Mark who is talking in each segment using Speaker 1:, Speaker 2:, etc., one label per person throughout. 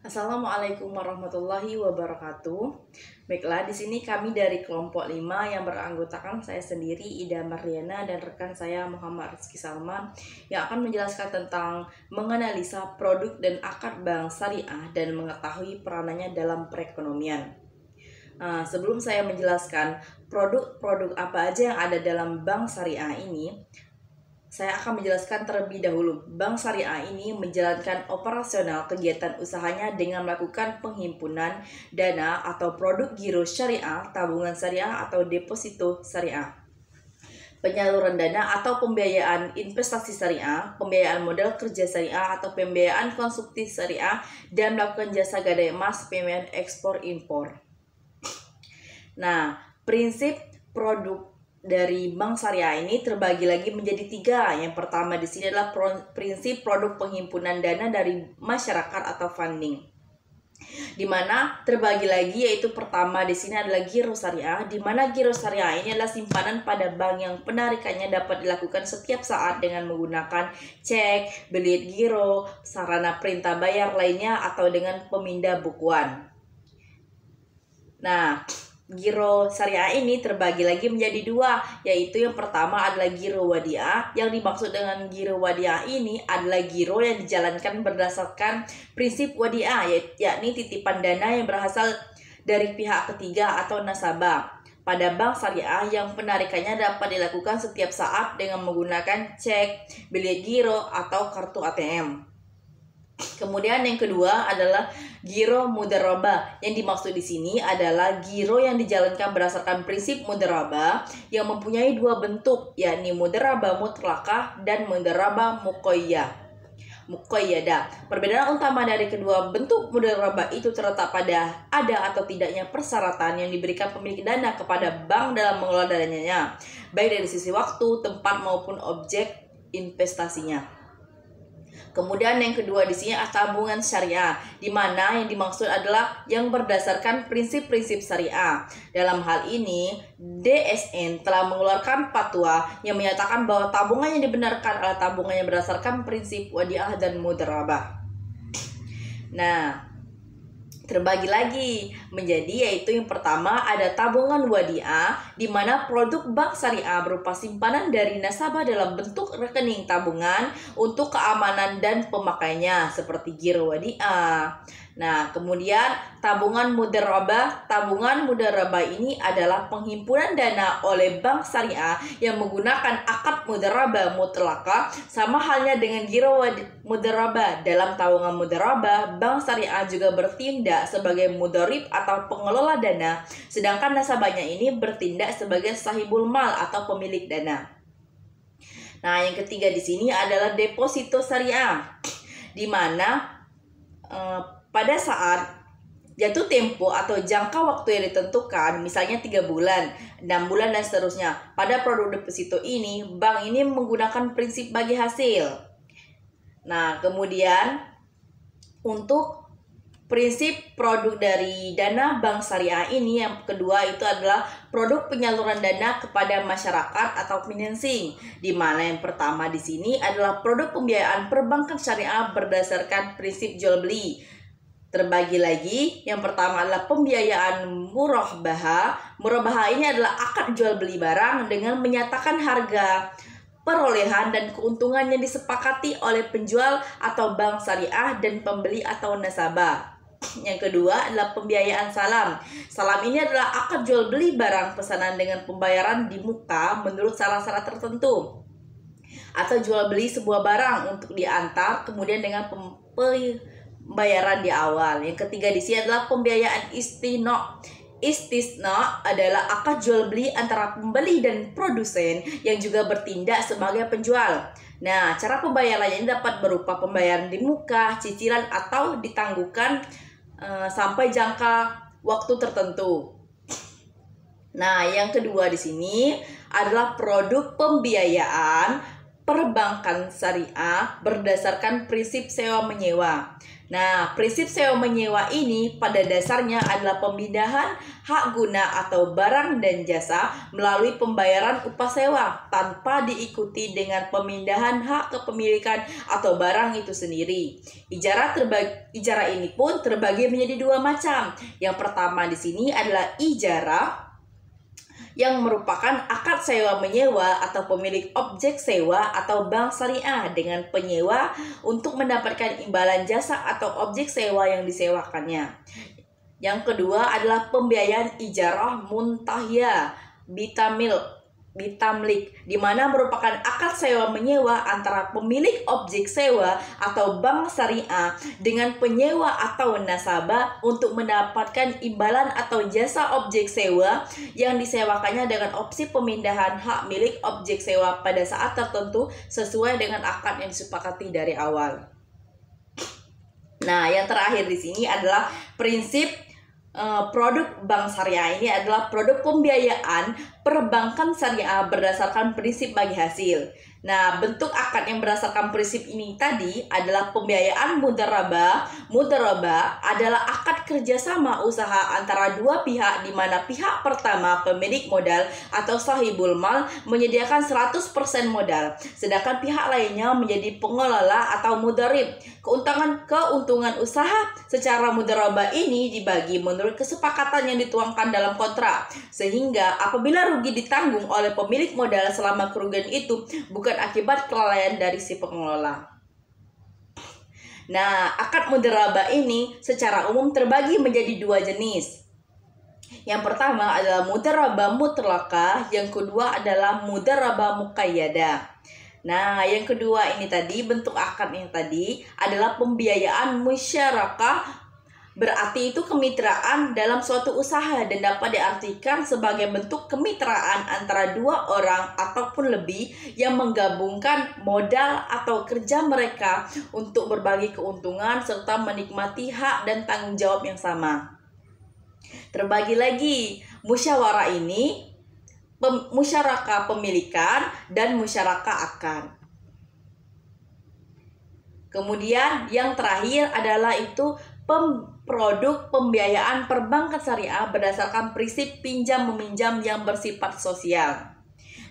Speaker 1: Assalamualaikum warahmatullahi wabarakatuh. Baiklah, di sini kami dari kelompok 5 yang beranggotakan saya sendiri, Ida Marliana, dan rekan saya Muhammad Rizky Salma yang akan menjelaskan tentang menganalisa produk dan akad bank syariah dan mengetahui peranannya dalam perekonomian. Sebelum saya menjelaskan produk-produk apa aja yang ada dalam bank syariah ini, saya akan menjelaskan terlebih dahulu. Bank syariah ini menjalankan operasional kegiatan usahanya dengan melakukan penghimpunan dana atau produk giro syariah, tabungan syariah atau deposito syariah, penyaluran dana atau pembiayaan investasi syariah, pembiayaan modal kerja syariah atau pembiayaan konsumtif syariah, dan melakukan jasa gadai emas, pembiayaan ekspor impor. Nah, prinsip produk dari bank syariah ini terbagi lagi menjadi 3. Yang pertama di sini adalah prinsip produk penghimpunan dana dari masyarakat atau funding, di mana terbagi lagi, yaitu pertama di sini adalah giro syariah, di mana giro syariah ini adalah simpanan pada bank yang penarikannya dapat dilakukan setiap saat dengan menggunakan cek, belit giro, sarana perintah bayar lainnya, atau dengan pemindah bukuan. Nah, giro syariah ini terbagi lagi menjadi 2, yaitu yang pertama adalah giro wadiah. Yang dimaksud dengan giro wadiah ini adalah giro yang dijalankan berdasarkan prinsip wadiah, yakni titipan dana yang berasal dari pihak ketiga atau nasabah pada bank syariah yang penarikannya dapat dilakukan setiap saat dengan menggunakan cek, bilet giro, atau kartu ATM. Kemudian yang kedua adalah giro mudharabah. Yang dimaksud di sini adalah giro yang dijalankan berdasarkan prinsip mudharabah yang mempunyai 2 bentuk, yakni mudharabah mutlaqah dan mudharabah muqayyadah. Perbedaan utama dari kedua bentuk mudharabah itu terletak pada ada atau tidaknya persyaratan yang diberikan pemilik dana kepada bank dalam mengelola dananya, baik dari sisi waktu, tempat maupun objek investasinya. Kemudian yang kedua di sini adalah tabungan syariah, di mana yang dimaksud adalah yang berdasarkan prinsip-prinsip syariah. Dalam hal ini, DSN telah mengeluarkan fatwa yang menyatakan bahwa tabungan yang dibenarkan adalah tabungan yang berdasarkan prinsip wadiah dan mudharabah. Nah, terbagi lagi menjadi, yaitu yang pertama ada tabungan wadiah, di mana produk bank syariah berupa simpanan dari nasabah dalam bentuk rekening tabungan untuk keamanan dan pemakaiannya seperti giro wadiah. Nah, kemudian tabungan mudharabah. Tabungan mudharabah ini adalah penghimpunan dana oleh bank syariah yang menggunakan akad mudharabah mutlaqah, sama halnya dengan giro mudharabah. Dalam tabungan mudharabah, bank syariah juga bertindak sebagai mudharib atau pengelola dana, sedangkan nasabahnya ini bertindak sebagai sahibul mal atau pemilik dana. Nah, yang ketiga di sini adalah deposito syariah, di mana pada saat jatuh tempo atau jangka waktu yang ditentukan, misalnya 3 bulan, 6 bulan, dan seterusnya, pada produk deposito ini, bank ini menggunakan prinsip bagi hasil. Nah, kemudian untuk prinsip produk dari dana bank syariah ini, yang kedua itu adalah produk penyaluran dana kepada masyarakat atau financing, di mana yang pertama di sini adalah produk pembiayaan perbankan syariah berdasarkan prinsip jual beli. Terbagi lagi, yang pertama adalah pembiayaan murabahah. Murabahah ini adalah akad jual beli barang dengan menyatakan harga perolehan dan keuntungan yang disepakati oleh penjual atau bank syariah dan pembeli atau nasabah. Yang kedua adalah pembiayaan salam. Salam ini adalah akad jual beli barang pesanan dengan pembayaran di muka menurut syarat-syarat tertentu, atau jual beli sebuah barang untuk diantar kemudian dengan pembayaran di awal. Yang ketiga di sini adalah pembiayaan istisna. Istisna adalah akad jual beli antara pembeli dan produsen yang juga bertindak sebagai penjual. Nah, cara pembayarannya ini dapat berupa pembayaran di muka, cicilan, atau ditangguhkan sampai jangka waktu tertentu. Nah, yang kedua di sini adalah produk pembiayaan perbankan syariah berdasarkan prinsip sewa-menyewa. Nah, prinsip sewa-menyewa ini pada dasarnya adalah pemindahan hak guna atau barang dan jasa melalui pembayaran upah sewa tanpa diikuti dengan pemindahan hak kepemilikan atau barang itu sendiri. Ijarah ini pun terbagi menjadi dua macam. Yang pertama di sini adalah ijarah yang merupakan akad sewa-menyewa atau pemilik objek sewa atau bank syariah dengan penyewa untuk mendapatkan imbalan jasa atau objek sewa yang disewakannya. Yang kedua adalah pembiayaan ijarah muntahiyah bitamlik, di mana merupakan akad sewa-menyewa antara pemilik objek sewa atau bank syariah dengan penyewa atau nasabah untuk mendapatkan imbalan atau jasa objek sewa yang disewakannya dengan opsi pemindahan hak milik objek sewa pada saat tertentu sesuai dengan akad yang disepakati dari awal. Nah, yang terakhir di sini adalah prinsip produk bank syariah. Ini adalah produk pembiayaan perbankan syariah berdasarkan prinsip bagi hasil. Nah, bentuk akad yang berdasarkan prinsip ini tadi adalah pembiayaan mudarabah. Mudarabah adalah akad kerjasama usaha antara dua pihak di mana pihak pertama pemilik modal atau sahibul mal menyediakan 100% modal, sedangkan pihak lainnya menjadi pengelola atau mudarib. Keuntungan usaha secara mudarabah ini dibagi menurut kesepakatan yang dituangkan dalam kontrak, sehingga apabila rugi ditanggung oleh pemilik modal selama kerugian itu bukan akibat kelalaian dari si pengelola. Nah, akad mudarabah ini secara umum terbagi menjadi dua jenis. Yang pertama adalah mudarabah mutlaqah, yang kedua adalah mudarabah muqayyadah. Nah, yang kedua ini tadi, bentuk akad yang tadi adalah pembiayaan musyarakah. Berarti itu kemitraan dalam suatu usaha dan dapat diartikan sebagai bentuk kemitraan antara dua orang ataupun lebih yang menggabungkan modal atau kerja mereka untuk berbagi keuntungan serta menikmati hak dan tanggung jawab yang sama. Terbagi lagi, musyawarah ini musyarakah pemilikan dan musyarakah akad. Kemudian yang terakhir adalah itu produk pembiayaan perbankan syariah berdasarkan prinsip pinjam meminjam yang bersifat sosial,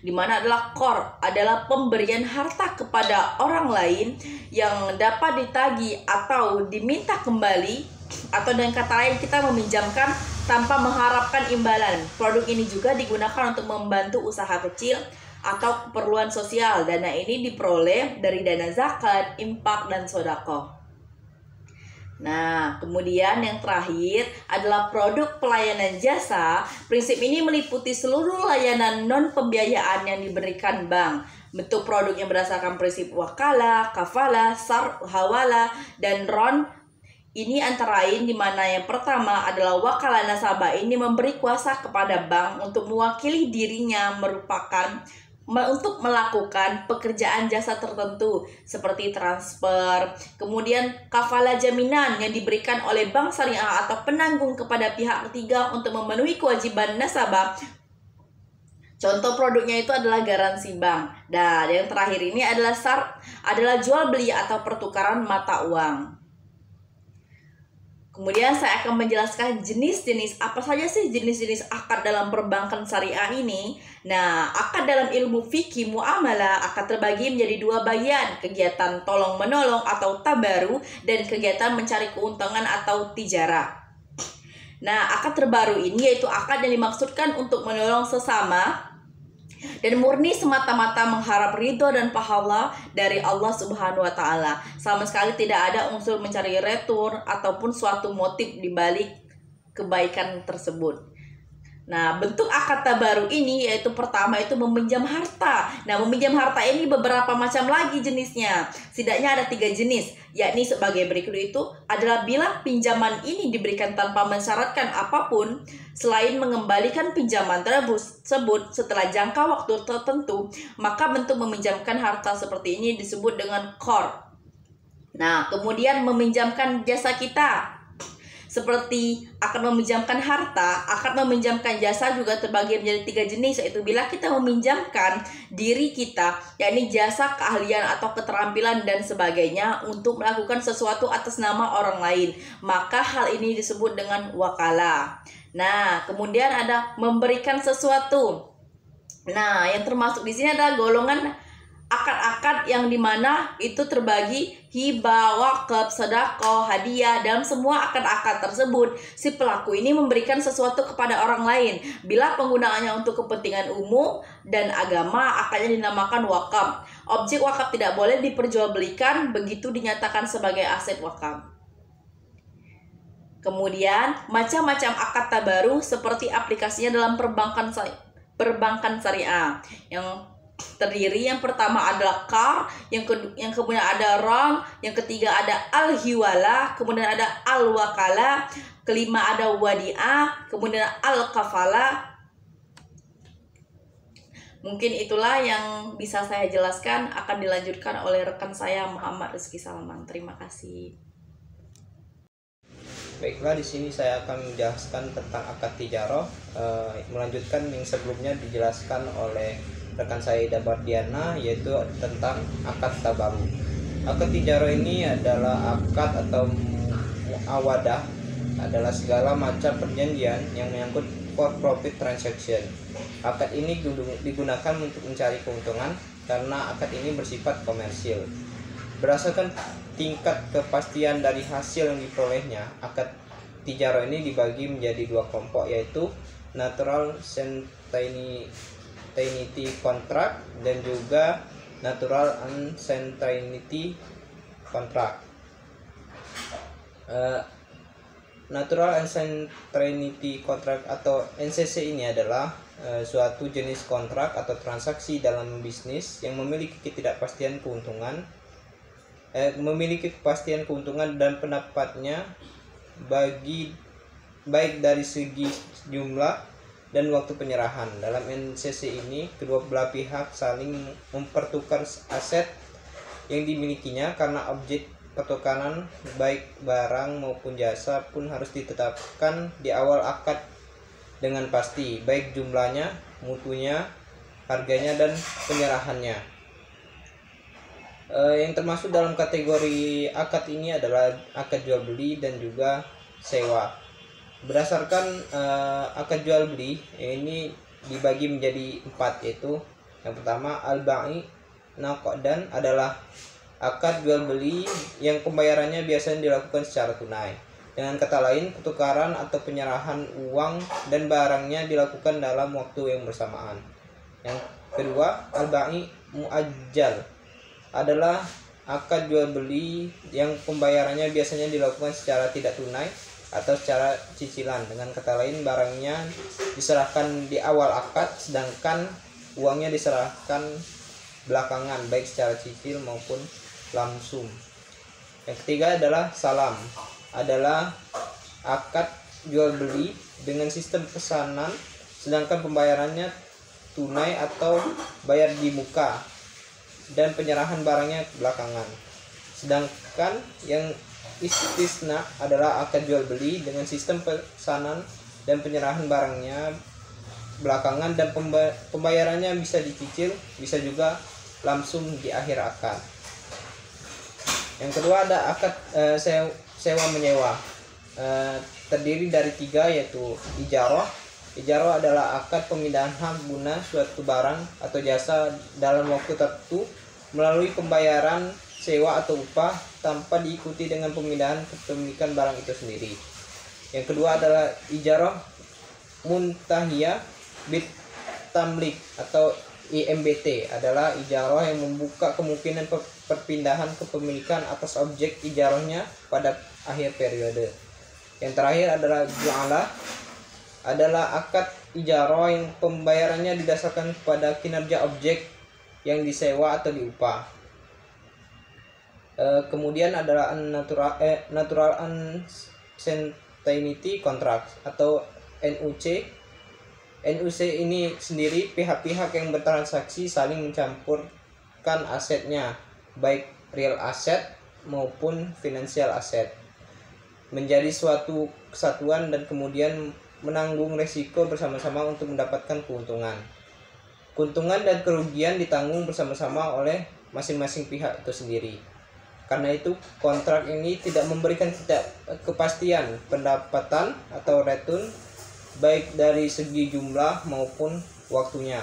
Speaker 1: di mana adalah qard adalah pemberian harta kepada orang lain yang dapat ditagih atau diminta kembali, atau dengan kata lain kita meminjamkan tanpa mengharapkan imbalan. Produk ini juga digunakan untuk membantu usaha kecil atau keperluan sosial. Dana ini diperoleh dari dana zakat, infak, dan sedekah. Nah, kemudian yang terakhir adalah produk pelayanan jasa. Prinsip ini meliputi seluruh layanan non-pembiayaan yang diberikan bank. Bentuk produk yang berdasarkan prinsip wakalah, kafalah, sar, hawala, dan ron. Ini antara lain di mana yang pertama adalah wakalah nasabah ini memberi kuasa kepada bank untuk mewakili dirinya untuk melakukan pekerjaan jasa tertentu seperti transfer. Kemudian kafalah jaminan yang diberikan oleh bank syariah atau penanggung kepada pihak ketiga untuk memenuhi kewajiban nasabah. Contoh produknya itu adalah garansi bank. Dan yang terakhir ini adalah adalah jual beli atau pertukaran mata uang. Kemudian saya akan menjelaskan jenis-jenis apa saja sih jenis-jenis akad dalam perbankan syariah ini. Nah, akad dalam ilmu fikih muamalah akan terbagi menjadi dua bagian, kegiatan tolong-menolong atau tabaru dan kegiatan mencari keuntungan atau tijarah. Nah, akad terbaru ini yaitu akad yang dimaksudkan untuk menolong sesama dan murni semata-mata mengharap ridho dan pahala dari Allah Subhanahu wa Ta'ala. Sama sekali tidak ada unsur mencari retur ataupun suatu motif di balik kebaikan tersebut. Nah, bentuk akad tabaru ini yaitu pertama itu meminjam harta. Nah, meminjam harta ini beberapa macam lagi jenisnya. Setidaknya ada 3 jenis, yakni sebagai berikut itu adalah bila pinjaman ini diberikan tanpa mensyaratkan apapun selain mengembalikan pinjaman tersebut setelah jangka waktu tertentu, maka bentuk meminjamkan harta seperti ini disebut dengan qard. Nah, kemudian meminjamkan jasa kita. Seperti akad meminjamkan harta, akad meminjamkan jasa juga terbagi menjadi 3 jenis, yaitu bila kita meminjamkan diri kita, yakni jasa, keahlian atau keterampilan dan sebagainya untuk melakukan sesuatu atas nama orang lain, maka hal ini disebut dengan wakalah. Nah, kemudian ada memberikan sesuatu. Nah, yang termasuk di sini adalah golongan akad-akad yang dimana itu terbagi hibah, wakaf, sedekah, hadiah. Dalam semua akad-akad tersebut, si pelaku ini memberikan sesuatu kepada orang lain. Bila penggunaannya untuk kepentingan umum dan agama, akadnya dinamakan wakaf. Objek wakaf tidak boleh diperjualbelikan begitu dinyatakan sebagai aset wakaf. Kemudian, macam-macam akad tabaru seperti aplikasinya dalam perbankan syariah yang terdiri, yang pertama adalah kar, yang kemudian ada ram, yang ketiga ada al-hiwalah, kemudian ada al-wakalah, kelima ada wadi'ah, kemudian al-kafalah. Mungkin itulah yang bisa saya jelaskan, akan dilanjutkan oleh rekan saya Muhammad Rizky Salman. Terima kasih.
Speaker 2: Baiklah, di sini saya akan menjelaskan tentang akad tijarah, melanjutkan yang sebelumnya dijelaskan oleh rekan saya Ida Bardiana, yaitu tentang akad tabaru. Akad tijarah ini adalah akad atau muawadah, adalah segala macam perjanjian yang menyangkut for profit transaction. Akad ini digunakan untuk mencari keuntungan karena akad ini bersifat komersil. Berdasarkan tingkat kepastian dari hasil yang diperolehnya, akad tijarah ini dibagi menjadi 2 kelompok, yaitu natural certainty contract dan juga natural uncertainty contract. Natural uncertainty contract atau NCC ini adalah suatu jenis kontrak atau transaksi dalam bisnis yang memiliki ketidakpastian keuntungan, dan pendapatnya baik dari segi jumlah dan waktu penyerahan. Dalam NCC ini, kedua belah pihak saling mempertukar aset yang dimilikinya karena objek pertukaran baik barang maupun jasa pun harus ditetapkan di awal akad dengan pasti, baik jumlahnya, mutunya, harganya, dan penyerahannya. Yang termasuk dalam kategori akad ini adalah akad jual beli dan juga sewa. Berdasarkan akad jual beli ini dibagi menjadi 4, yaitu yang pertama al-ba'i naqdan adalah akad jual beli yang pembayarannya biasanya dilakukan secara tunai. Dengan kata lain, pertukaran atau penyerahan uang dan barangnya dilakukan dalam waktu yang bersamaan. Yang kedua, al-ba'i muajjal adalah akad jual beli yang pembayarannya biasanya dilakukan secara tidak tunai atau secara cicilan. Dengan kata lain, barangnya diserahkan di awal akad sedangkan uangnya diserahkan belakangan, baik secara cicil maupun langsung. Yang ketiga adalah salam, adalah akad jual beli dengan sistem pesanan sedangkan pembayarannya tunai atau bayar di muka dan penyerahan barangnya belakangan. Sedangkan yang istisna adalah akad jual beli dengan sistem pesanan dan penyerahan barangnya belakangan dan pembayarannya bisa dicicil, bisa juga langsung di akhir akad. Yang kedua ada akad sewa menyewa, terdiri dari 3, yaitu ijarah. Ijarah adalah akad pemindahan hak guna suatu barang atau jasa dalam waktu tertentu melalui pembayaran sewa atau upah tanpa diikuti dengan pemindahan kepemilikan barang itu sendiri. Yang kedua adalah ijarah muntahiyah bit tamlik atau IMBT, adalah ijarah yang membuka kemungkinan perpindahan kepemilikan atas objek ijarahnya pada akhir periode. Yang terakhir adalah ju'alah, adalah akad ijarah yang pembayarannya didasarkan pada kinerja objek yang disewa atau diupah. Kemudian adalah natural uncertainty contract atau NUC. NUC ini sendiri pihak-pihak yang bertransaksi saling mencampurkan asetnya, baik real asset maupun financial asset. menjadi suatu kesatuan dan kemudian menanggung resiko bersama-sama untuk mendapatkan keuntungan. Keuntungan dan kerugian ditanggung bersama-sama oleh masing-masing pihak itu sendiri. Karena itu kontrak ini tidak memberikan kita kepastian pendapatan atau return baik dari segi jumlah maupun waktunya.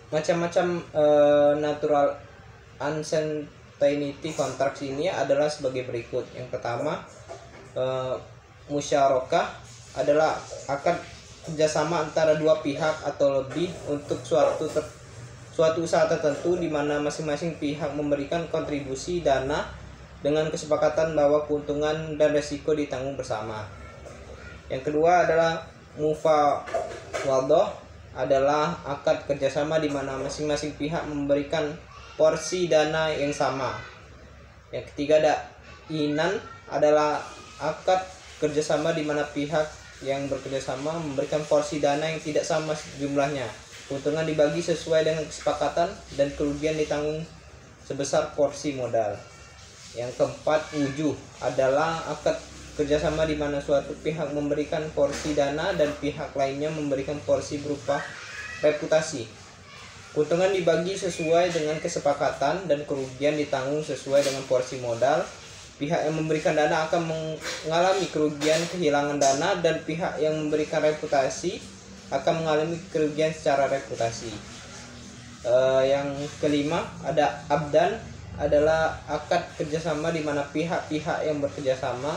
Speaker 2: Macam-macam natural uncertainty contracts ini adalah sebagai berikut. Yang pertama, musyarakah adalah akad kerjasama antara dua pihak atau lebih untuk suatu usaha tertentu di mana masing-masing pihak memberikan kontribusi dana dengan kesepakatan bahwa keuntungan dan resiko ditanggung bersama. Yang kedua adalah mufawadah, adalah akad kerjasama di mana masing-masing pihak memberikan porsi dana yang sama. Yang ketiga ada inan, adalah akad kerjasama di mana pihak yang bekerjasama memberikan porsi dana yang tidak sama jumlahnya. Keuntungan dibagi sesuai dengan kesepakatan dan kerugian ditanggung sebesar porsi modal. Yang keempat, wujuh, adalah akad kerjasama di mana suatu pihak memberikan porsi dana dan pihak lainnya memberikan porsi berupa reputasi. Keuntungan dibagi sesuai dengan kesepakatan dan kerugian ditanggung sesuai dengan porsi modal. Pihak yang memberikan dana akan mengalami kerugian kehilangan dana dan pihak yang memberikan reputasi akan mengalami kerugian secara reputasi. Yang kelima ada abdan, adalah akad kerjasama di mana pihak-pihak yang bekerjasama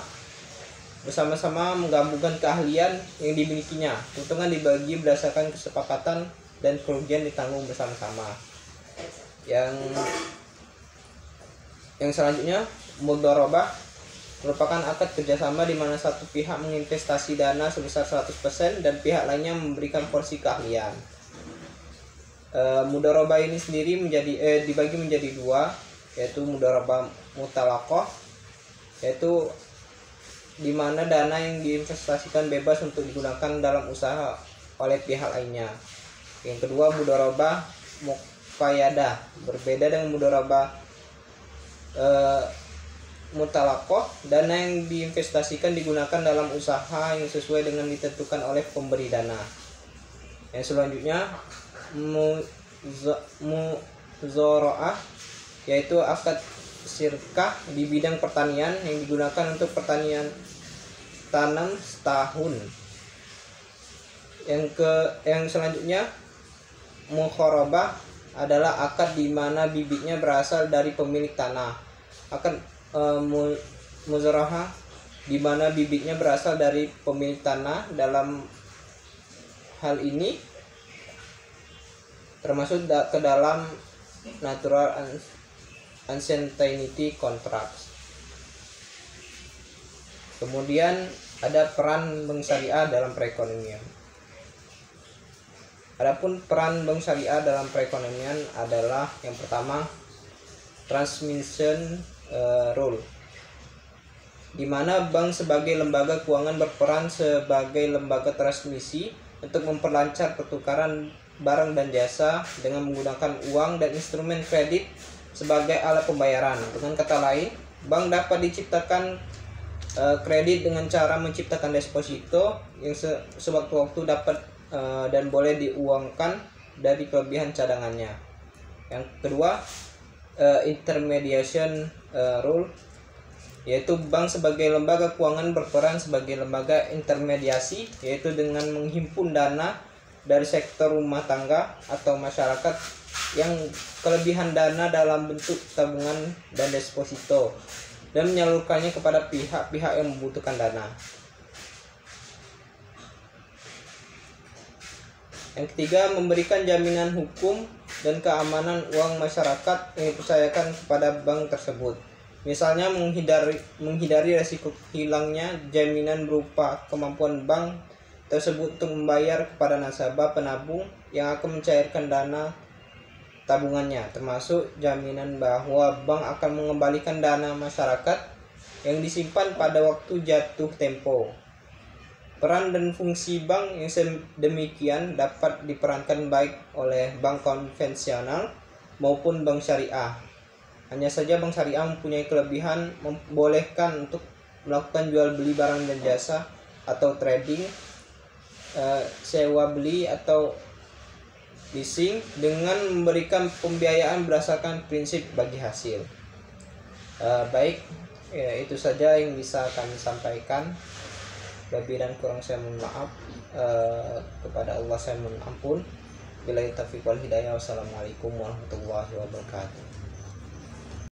Speaker 2: bersama-sama menggabungkan keahlian yang dimilikinya. Keuntungan dibagi berdasarkan kesepakatan dan kerugian ditanggung bersama-sama. Yang selanjutnya, mudharabah merupakan akad kerjasama di mana satu pihak menginvestasi dana sebesar 100% dan pihak lainnya memberikan porsi keahlian. Mudharabah ini sendiri dibagi menjadi dua, yaitu mudharabah mutalaqah, yaitu di mana dana yang diinvestasikan bebas untuk digunakan dalam usaha oleh pihak lainnya. Yang kedua, mudharabah muqayyadah, berbeda dengan mudharabah mutalaqah. Dana yang diinvestasikan digunakan dalam usaha yang sesuai dengan ditentukan oleh pemberi dana. Yang selanjutnya, muzara'ah, yaitu akad syirkah di bidang pertanian yang digunakan untuk pertanian tanam setahun. Yang selanjutnya, mukharabah, adalah akad di mana bibitnya berasal dari pemilik tanah. Akad muzara'ah di mana bibitnya berasal dari pemilik tanah. Dalam hal ini termasuk ke dalam natural uncertainty contracts. Kemudian ada peran bank syariah dalam perekonomian. Adapun peran bank syariah dalam perekonomian adalah yang pertama, transmission role, di mana bank sebagai lembaga keuangan berperan sebagai lembaga transmisi untuk memperlancar pertukaran barang dan jasa dengan menggunakan uang dan instrumen kredit sebagai alat pembayaran. Dengan kata lain, bank dapat diciptakan kredit dengan cara menciptakan deposito yang sewaktu-waktu dapat dan boleh diuangkan dari kelebihan cadangannya. Yang kedua, intermediation rule, yaitu bank sebagai lembaga keuangan berperan sebagai lembaga intermediasi, yaitu dengan menghimpun dana dari sektor rumah tangga atau masyarakat yang kelebihan dana dalam bentuk tabungan dan deposito dan menyalurkannya kepada pihak-pihak yang membutuhkan dana. Yang ketiga, memberikan jaminan hukum dan keamanan uang masyarakat yang dipercayakan kepada bank tersebut. Misalnya menghindari resiko hilangnya jaminan berupa kemampuan bank tersebut untuk membayar kepada nasabah penabung yang akan mencairkan dana tabungannya, termasuk jaminan bahwa bank akan mengembalikan dana masyarakat yang disimpan pada waktu jatuh tempo. Peran dan fungsi bank yang sedemikian dapat diperankan baik oleh bank konvensional maupun bank syariah. Hanya saja bank syariah mempunyai kelebihan membolehkan untuk melakukan jual beli barang dan jasa atau trading, sewa beli atau leasing dengan memberikan pembiayaan berdasarkan prinsip bagi hasil. Baik, ya, itu saja yang bisa kami sampaikan. Lebih dan kurang saya mohon maaf. Kepada Allah saya mohon ampun. Billahi taufiq wal hidayah. Wassalamualaikum warahmatullahi wabarakatuh.